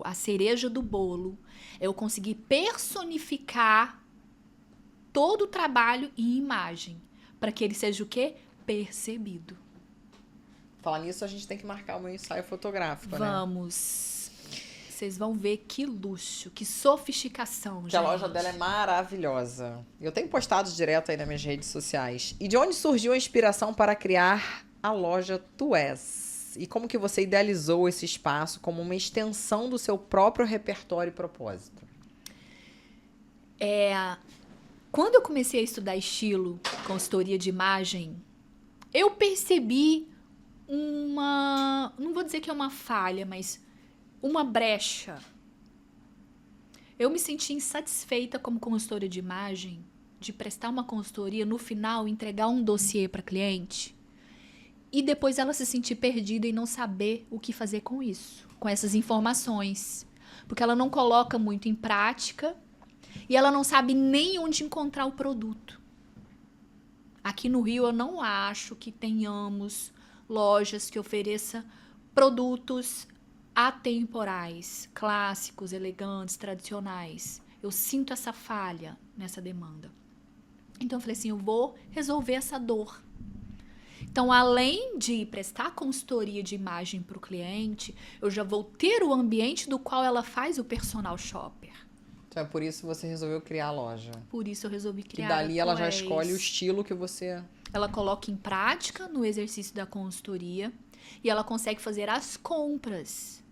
A cereja do bolo. É eu conseguir personificar todo o trabalho em imagem. Para que ele seja o quê? Percebido. Falar nisso, a gente tem que marcar o meu ensaio fotográfico, né? Vamos. Vocês vão ver que luxo, que sofisticação, gente. Que a loja dela é maravilhosa. Eu tenho postado direto aí nas minhas redes sociais. E de onde surgiu a inspiração para criar a loja Tu És? E como que você idealizou esse espaço como uma extensão do seu próprio repertório e propósito? Quando eu comecei a estudar estilo, consultoria de imagem, eu percebi não vou dizer que é uma falha, mas uma brecha. Eu me senti insatisfeita como consultora de imagem, de prestar uma consultoria, no final entregar um dossiê para cliente e depois ela se sentir perdida e não saber o que fazer com isso, com essas informações. Porque ela não coloca muito em prática e ela não sabe nem onde encontrar o produto. Aqui no Rio eu não acho que tenhamos lojas que ofereçam produtos atemporais, clássicos, elegantes, tradicionais. Eu sinto essa falha nessa demanda. Então eu falei assim, eu vou resolver essa dor. Então, além de prestar consultoria de imagem para o cliente, eu já vou ter o ambiente do qual ela faz o personal shopper. Então é por isso que você resolveu criar a loja. Por isso eu resolvi criar. E dali ela já escolhe o estilo que você... Ela coloca em prática no exercício da consultoria e ela consegue fazer as compras.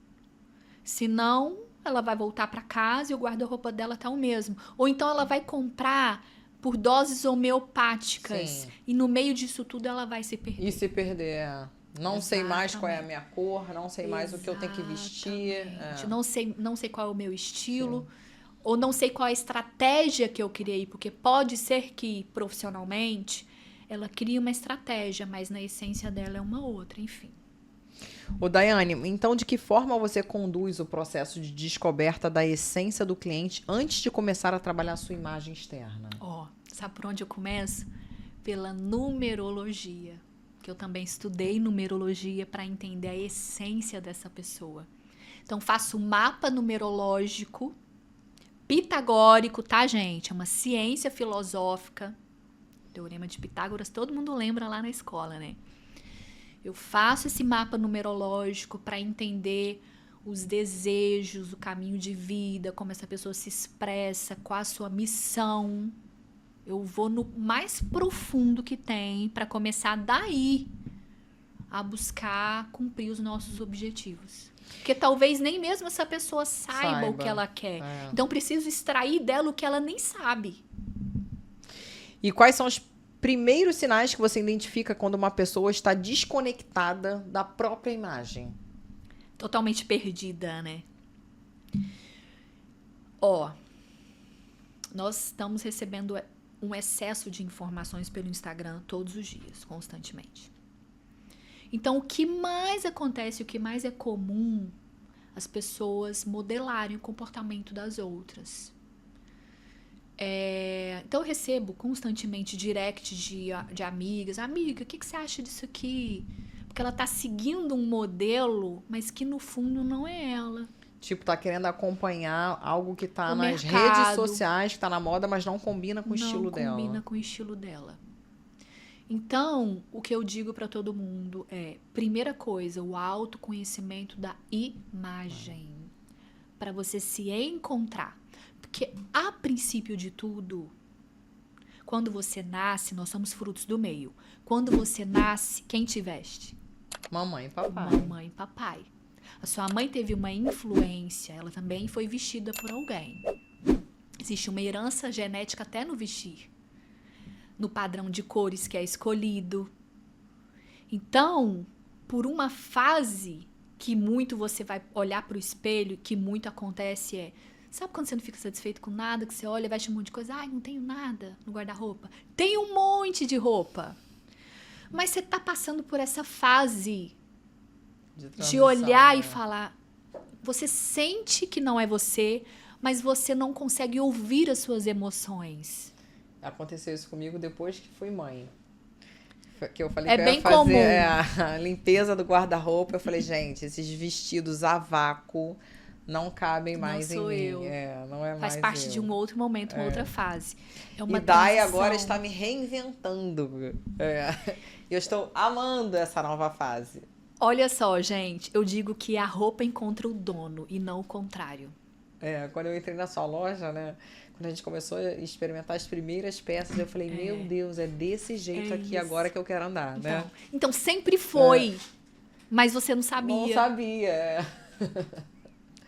Senão, ela vai voltar para casa e o guarda-roupa dela tá o mesmo. Ou então ela vai comprar por doses homeopáticas. Sim. E no meio disso tudo ela vai se perder. E se perder, Não Exatamente. sei mais qual é a minha cor, não sei mais o que eu tenho que vestir. Não sei qual é o meu estilo. Sim. Ou não sei qual é a estratégia que eu criei. Porque pode ser que, profissionalmente, ela cria uma estratégia, mas na essência dela é uma outra, enfim. Ô, Daiane, então de que forma você conduz o processo de descoberta da essência do cliente antes de começar a trabalhar a sua imagem externa? Sabe por onde eu começo? Pela numerologia, que eu também estudei numerologia para entender a essência dessa pessoa. Então, faço um mapa numerológico, pitagórico, tá, gente? É uma ciência filosófica. Teorema de Pitágoras, todo mundo lembra lá na escola, né? Eu faço esse mapa numerológico para entender os desejos, o caminho de vida, como essa pessoa se expressa, qual a sua missão. Eu vou no mais profundo que tem para começar daí a buscar cumprir os nossos objetivos. Porque talvez nem mesmo essa pessoa saiba o que ela quer. É. Então preciso extrair dela o que ela nem sabe. E quais são os primeiros sinais que você identifica quando uma pessoa está desconectada da própria imagem? Totalmente perdida, né? Ó, nós estamos recebendo um excesso de informações pelo Instagram todos os dias, constantemente. Então, o que mais acontece, o que mais é comum, as pessoas modelarem o comportamento das outras. Então, eu recebo constantemente direct de amigas. Amiga, o que você acha disso aqui? Porque ela tá seguindo um modelo, mas que no fundo não é ela. Tipo, tá querendo acompanhar algo que tá O nas mercado. redes sociais, que tá na moda, mas não combina com o estilo dela. Não combina com o estilo dela. Então, o que eu digo pra todo mundo é, primeira coisa, o autoconhecimento da imagem. Pra você se encontrar. Porque, a princípio de tudo, quando você nasce, nós somos frutos do meio. Quando você nasce, quem te veste? Mamãe e papai. Mamãe e papai. A sua mãe teve uma influência, ela também foi vestida por alguém. Existe uma herança genética até no vestir. No padrão de cores que é escolhido. Então, por uma fase que muito você vai olhar para o espelho, que muito acontece sabe quando você não fica satisfeito com nada, que você olha, veste um monte de coisa, ai, não tenho nada no guarda-roupa. Tem um monte de roupa. Mas você tá passando por essa fase de olhar e falar, você sente que não é você, mas você não consegue ouvir as suas emoções. Aconteceu isso comigo depois que fui mãe. Que eu falei É que eu bem ia fazer comum. a limpeza do guarda-roupa. Eu falei, gente, esses vestidos a vácuo não cabem mais Não em sou mim. eu. Não é Faz mais parte eu. de um outro momento, uma outra fase. É uma E Dai transição. agora está me reinventando. Eu estou amando essa nova fase. Olha só, gente, eu digo que a roupa encontra o dono e não o contrário. Quando eu entrei na sua loja, né? Quando a gente começou a experimentar as primeiras peças, eu falei, meu Deus, é desse jeito aqui isso. agora que eu quero andar, né? Então sempre foi, mas você não sabia. Não sabia.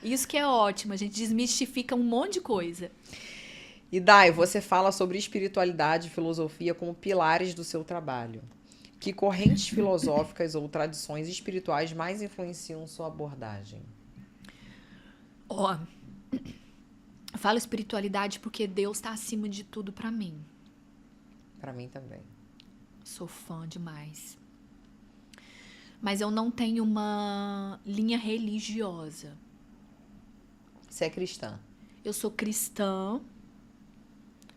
Isso que é ótimo, a gente desmistifica um monte de coisa. E Dai, você fala sobre espiritualidade e filosofia como pilares do seu trabalho. Que correntes filosóficas ou tradições espirituais mais influenciam sua abordagem? Ó, eu falo espiritualidade porque Deus está acima de tudo pra mim. Pra mim também. Sou fã demais. Mas eu não tenho uma linha religiosa. Você é cristã? Eu sou cristã.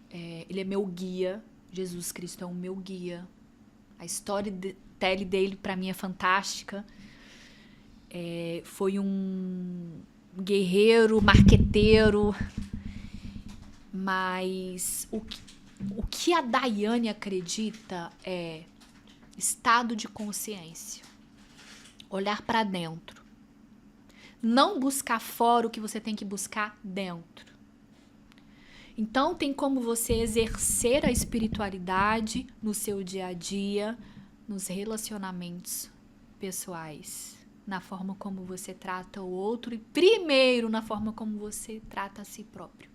Ele é meu guia. Jesus Cristo é o meu guia. A história dele pra mim é fantástica. Foi um guerreiro, marqueteiro. Mas o que a Daiane acredita é estado de consciência. Olhar pra dentro. Não buscar fora o que você tem que buscar dentro. Então, tem como você exercer a espiritualidade no seu dia a dia, nos relacionamentos pessoais, na forma como você trata o outro e, primeiro, na forma como você trata a si próprio.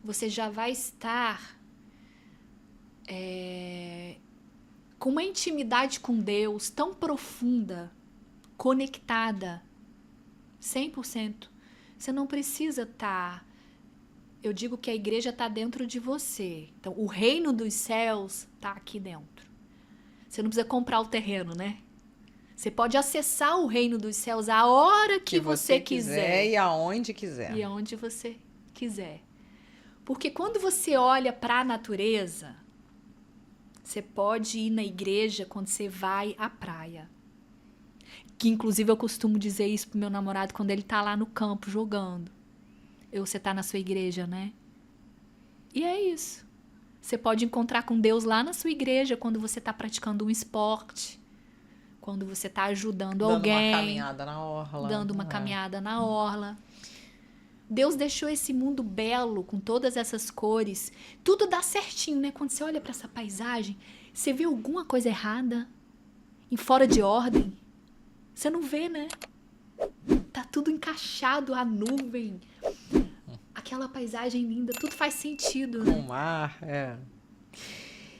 Você já vai estar com uma intimidade com Deus tão profunda, conectada, 100%. Você não precisa estar... Eu digo que a igreja está dentro de você. Então, o reino dos céus está aqui dentro. Você não precisa comprar o terreno, né? Você pode acessar o reino dos céus a hora que você quiser. E aonde quiser. E aonde você quiser. Porque quando você olha para a natureza, você pode ir na igreja quando você vai à praia. Que, inclusive, eu costumo dizer isso pro meu namorado quando ele tá lá no campo jogando. Você tá na sua igreja, né? E é isso. Você pode encontrar com Deus lá na sua igreja quando você tá praticando um esporte. Quando você tá ajudando alguém. Dando uma caminhada na orla. Dando uma caminhada na orla. Deus deixou esse mundo belo, com todas essas cores. Tudo dá certinho, né? Quando você olha para essa paisagem, você vê alguma coisa errada? Em fora de ordem? Você não vê, né? Tá tudo encaixado, a nuvem, aquela paisagem linda, tudo faz sentido, né? O mar,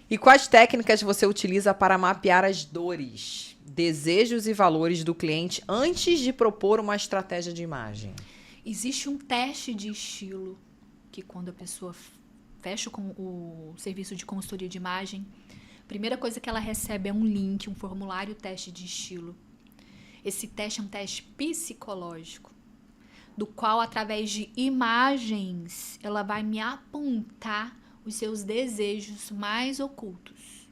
E quais técnicas você utiliza para mapear as dores, desejos e valores do cliente antes de propor uma estratégia de imagem? Existe um teste de estilo que quando a pessoa fecha com o serviço de consultoria de imagem, a primeira coisa que ela recebe é um link, um formulário teste de estilo. Esse teste é um teste psicológico, do qual, através de imagens, ela vai me apontar os seus desejos mais ocultos.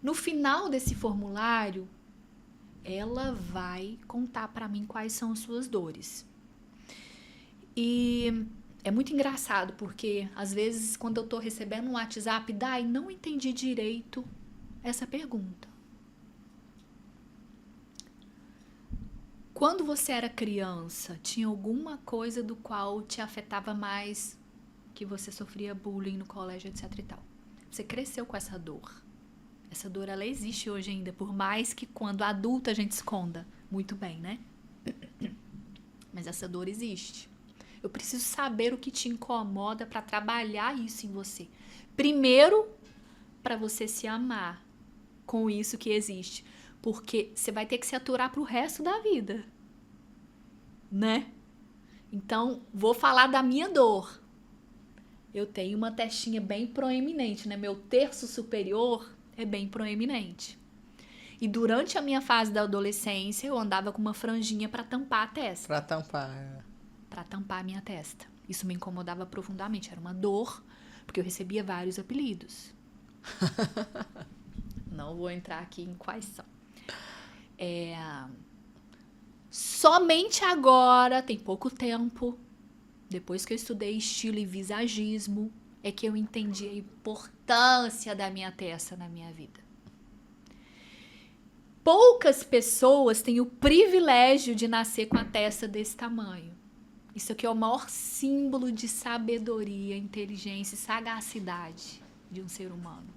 No final desse formulário, ela vai contar para mim quais são as suas dores. E é muito engraçado, porque às vezes quando eu tô recebendo um WhatsApp, Dai, não entendi direito essa pergunta. Quando você era criança, tinha alguma coisa do qual te afetava mais, que você sofria bullying no colégio, etc e tal. Você cresceu com essa dor. Essa dor, ela existe hoje ainda, por mais que quando adulta a gente esconda. Muito bem, né? Mas essa dor existe. Eu preciso saber o que te incomoda para trabalhar isso em você. Primeiro, para você se amar com isso que existe. Porque você vai ter que se aturar pro resto da vida. Né? Então, vou falar da minha dor. Eu tenho uma testinha bem proeminente, né? Meu terço superior é bem proeminente. E durante a minha fase da adolescência, eu andava com uma franjinha para tampar a testa. Para tampar. Para tampar a minha testa. Isso me incomodava profundamente. Era uma dor, porque eu recebia vários apelidos. Não vou entrar aqui em quais são. Somente agora, tem pouco tempo, depois que eu estudei estilo e visagismo, é que eu entendi a importância da minha testa na minha vida. Poucas pessoas têm o privilégio de nascer com a testa desse tamanho. Isso aqui é o maior símbolo de sabedoria, inteligência e sagacidade de um ser humano.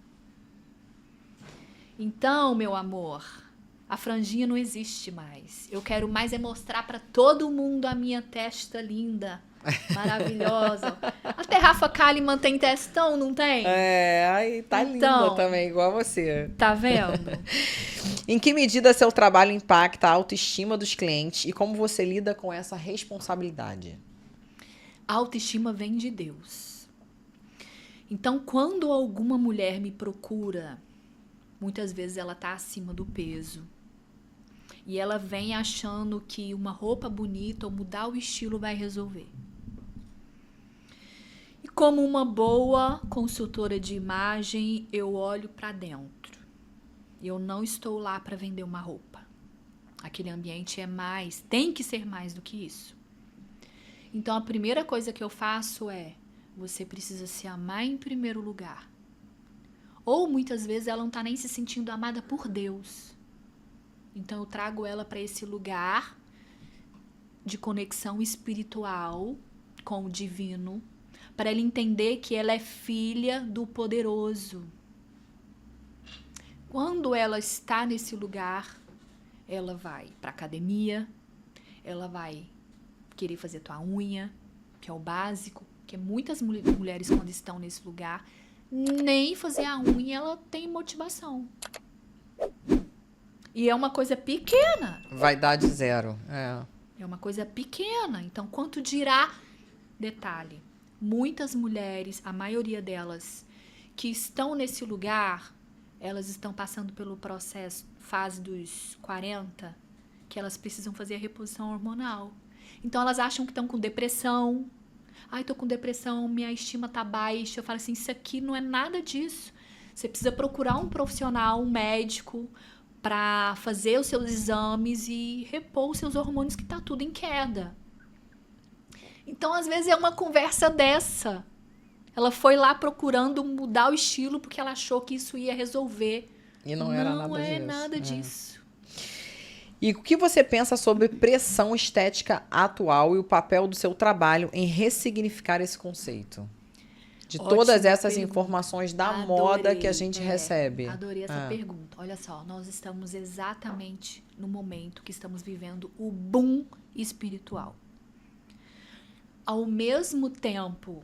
Então, meu amor, a franjinha não existe mais. Eu quero mais é mostrar para todo mundo a minha testa linda, maravilhosa. Até Rafa Kalimann tem testão, não tem? Aí tá então, linda também, igual você. Tá vendo? Em que medida seu trabalho impacta a autoestima dos clientes e como você lida com essa responsabilidade? A autoestima vem de Deus. Então, quando alguma mulher me procura, muitas vezes ela tá acima do peso. E ela vem achando que uma roupa bonita ou mudar o estilo vai resolver. E como uma boa consultora de imagem, eu olho para dentro. Eu não estou lá para vender uma roupa. Aquele ambiente é mais, tem que ser mais do que isso. Então a primeira coisa que eu faço é, você precisa se amar em primeiro lugar. Ou muitas vezes ela não está nem se sentindo amada por Deus. Então eu trago ela para esse lugar de conexão espiritual com o divino, para ela entender que ela é filha do poderoso. Quando ela está nesse lugar, ela vai para academia, ela vai querer fazer tua unha, que é o básico, que muitas mulheres quando estão nesse lugar, nem fazer a unha ela tem motivação. E é uma coisa pequena. Vaidade zero. É uma coisa pequena. Então, quanto dirá... Detalhe, muitas mulheres, a maioria delas, que estão nesse lugar, elas estão passando pelo processo, fase dos 40, que elas precisam fazer a reposição hormonal. Então, elas acham que estão com depressão. Ai, tô com depressão, minha estima tá baixa. Eu falo assim, isso aqui não é nada disso. Você precisa procurar um profissional, um médico, para fazer os seus exames e repor os seus hormônios, que tá tudo em queda. Então, às vezes, é uma conversa dessa. Ela foi lá procurando mudar o estilo porque ela achou que isso ia resolver. E não era nada disso. Não é nada disso. E o que você pensa sobre pressão estética atual e o papel do seu trabalho em ressignificar esse conceito? De todas Ótima essas pergunta. informações da Adorei, moda que a gente recebe. Adorei essa pergunta. Olha só, nós estamos exatamente no momento que estamos vivendo o boom espiritual. Ao mesmo tempo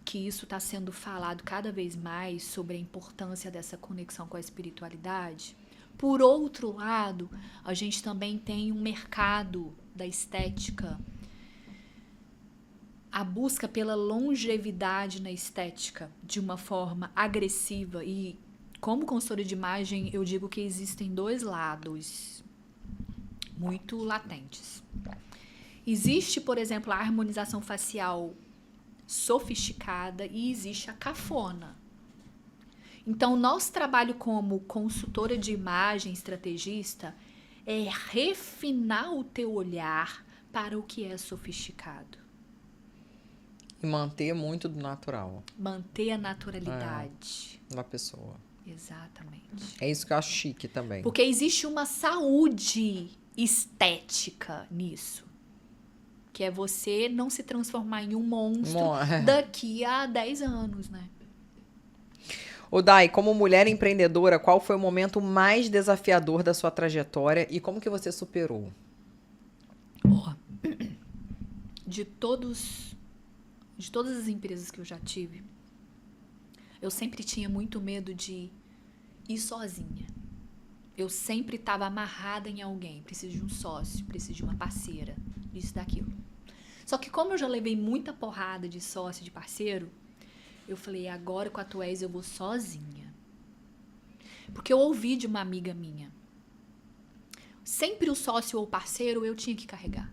que isso está sendo falado cada vez mais sobre a importância dessa conexão com a espiritualidade, por outro lado, a gente também tem um mercado da estética, a busca pela longevidade na estética de uma forma agressiva. E como consultora de imagem, eu digo que existem dois lados muito latentes. Existe, por exemplo, a harmonização facial sofisticada e existe a cafona. Então, nosso trabalho como consultora de imagem, estrategista, é refinar o teu olhar para o que é sofisticado. E manter muito do natural. Manter a naturalidade da pessoa. Exatamente. É isso que eu acho chique também. Porque existe uma saúde estética nisso. Que é você não se transformar em um monstro daqui a 10 anos, né? Ô Dai, como mulher empreendedora, qual foi o momento mais desafiador da sua trajetória e como que você superou? De todas as empresas que eu já tive, eu sempre tinha muito medo de ir sozinha. Eu sempre estava amarrada em alguém. Preciso de um sócio, preciso de uma parceira, isso, daquilo. Só que como eu já levei muita porrada de sócio, de parceiro, eu falei, agora com a Tués eu vou sozinha. Porque eu ouvi de uma amiga minha, sempre o sócio ou parceiro eu tinha que carregar.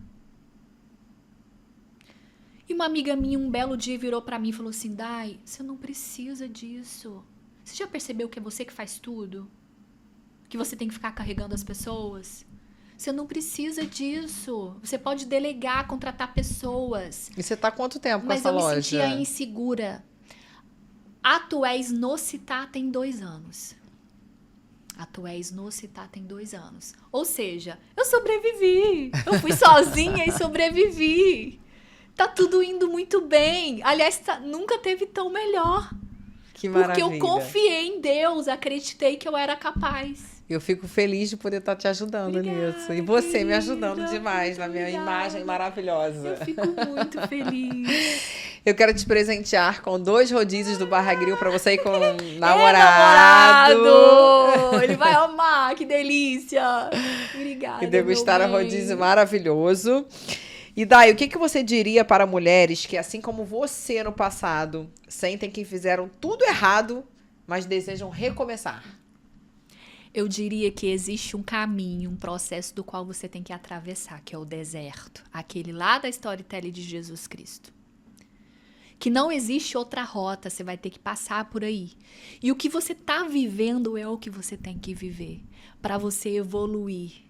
E uma amiga minha, um belo dia, virou pra mim e falou assim, Dai, você não precisa disso. Você já percebeu que é você que faz tudo? Que você tem que ficar carregando as pessoas? Você não precisa disso. Você pode delegar, contratar pessoas. E você tá há quanto tempo com essa loja? Mas eu me sentia insegura. A Tués no Città tem 2 anos. A Tués no Città tem 2 anos. Ou seja, eu sobrevivi. Eu fui sozinha e sobrevivi. Tá tudo indo muito bem. Aliás, nunca teve tão melhor. Que maravilha. Porque eu confiei em Deus, acreditei que eu era capaz. Eu fico feliz de poder estar te ajudando nisso. E você querida, me ajudando demais na minha imagem maravilhosa. Eu fico muito feliz. Eu quero te presentear com 2 rodízios do Barra Grill pra você ir com o namorado. Ele vai amar, que delícia. Obrigada. E degustar um rodízio maravilhoso. E Dai, o que você diria para mulheres que, assim como você no passado, sentem que fizeram tudo errado, mas desejam recomeçar? Eu diria que existe um caminho, um processo do qual você tem que atravessar, que é o deserto. Aquele lá da storytelling de Jesus Cristo. Que não existe outra rota, você vai ter que passar por aí. E o que você está vivendo é o que você tem que viver para você evoluir.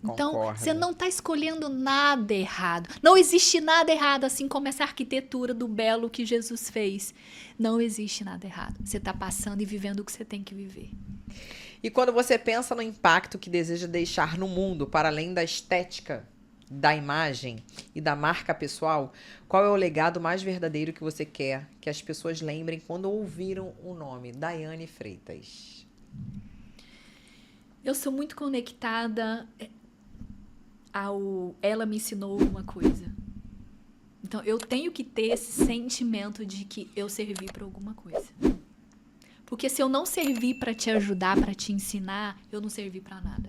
Então, Concordo. Você não está escolhendo nada errado. Não existe nada errado, assim como essa arquitetura do belo que Jesus fez. Não existe nada errado. Você está passando e vivendo o que você tem que viver. E quando você pensa no impacto que deseja deixar no mundo, para além da estética, da imagem e da marca pessoal, qual é o legado mais verdadeiro que você quer que as pessoas lembrem quando ouviram o nome Daiane Freitas? Eu sou muito conectada ela me ensinou alguma coisa. Então, eu tenho que ter esse sentimento de que eu servi para alguma coisa. Porque se eu não servir para te ajudar, para te ensinar, eu não servi para nada.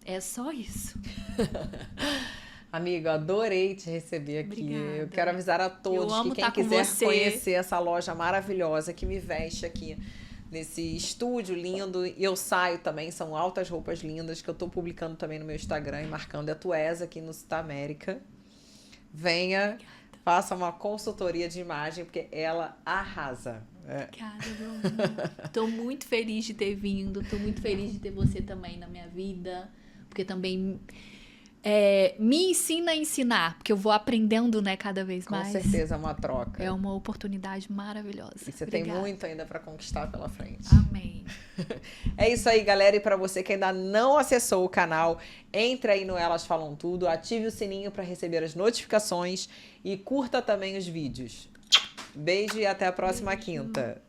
É só isso. Amiga, adorei te receber aqui. Obrigada. Eu quero avisar a todos que quem quiser conhecer essa loja maravilhosa que me veste aqui nesse estúdio lindo, e eu saio também, são altas roupas lindas que eu tô publicando também no meu Instagram e marcando a Tués aqui no Città América. Venha, faça uma consultoria de imagem, porque ela arrasa. Obrigada, meu amor. Tô muito feliz de ter vindo, tô muito feliz de ter você também na minha vida, porque também me ensina a ensinar, porque eu vou aprendendo, né, cada vez Com mais. certeza é uma troca. É uma oportunidade maravilhosa. E você Obrigada. tem muito ainda para conquistar pela frente. Amém. É isso aí, galera. E para você que ainda não acessou o canal, entre aí no Elas Falam Tudo, ative o sininho para receber as notificações e curta também os vídeos. Beijo e até a próxima quinta.